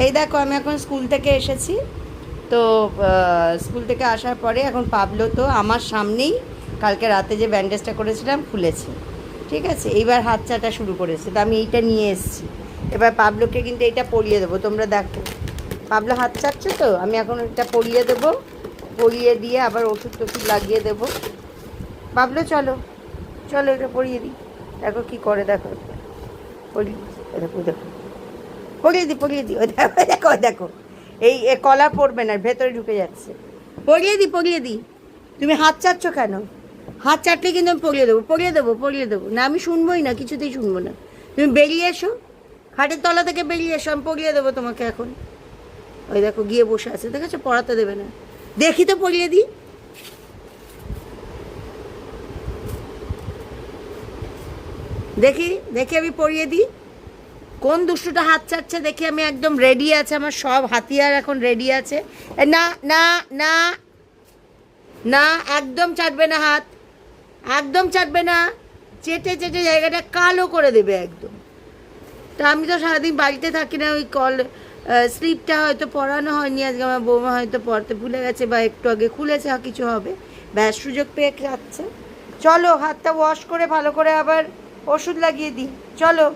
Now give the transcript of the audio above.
এই দেখো আমি এখন স্কুল থেকে এসেছি। তো স্কুল থেকে আসার পরে এখন পাবলো তো আমার সামনেই কালকে রাতে যে ব্যান্ডেজটা করেছিলাম খুলেছে। ঠিক আছে, এইবার হাত চাটা শুরু করেছে, তো আমি এইটা নিয়ে এসেছি। এবার পাবলোকে কিন্তু এইটা পরিয়ে দেবো, তোমরা দেখো। পাবলো হাত চাটছে, তো আমি এখন এটা পরিয়ে দেবো। পরিয়ে দিয়ে আবার ওষুধ টষুধ লাগিয়ে দেবো। পাবলো চলো, চলো এটা পরিয়ে দিই। দেখো কী করে, দেখো পরিয়ে, দেখো দেখো, পরিয়ে দিই ওই দেখো, দেখো দেখো। এই কলা পড়বে না, ভেতরে ঢুকে যাচ্ছে। পরিয়ে দিই। তুমি হাত চাটছো কেন? হাত চাটলে কিন্তু আমি পরিয়ে দেবো না, আমি শুনবোই না, কিছুতেই শুনবো না। তুমি বেরিয়ে এসো, খাটের তলা থেকে বেরিয়ে এসো, আমি পরিয়ে দেবো তোমাকে এখন। ওই দেখো গিয়ে বসে আছে, দেখেছো, পড়াতে দেবে না। দেখি তো পরিয়ে দিই, দেখি দেখি আমি পরিয়ে দিই। কোন দুষ্টুটা হাত চাটছে দেখি, আমি একদম রেডি আছে, আমার সব হাতিয়ার এখন রেডি আছে। না না না না, একদম চাটবে না হাত, একদম চাটবে না। চেটে চেটে জায়গাটা কালো করে দেবে একদম। তা আমি তো সারাদিন বাড়িতে থাকি না, ওই স্লিপটা হয়তো পরানো হয়নি আজকে, আমার বৌমা হয়তো পড়তে ভুলে গেছে বা একটু আগে খুলেছে, কিছু হবে, ব্যাস সুযোগ পেয়ে যাচ্ছে। চলো হাতটা ওয়াশ করে ভালো করে আবার ওষুধ লাগিয়ে দিই, চলো।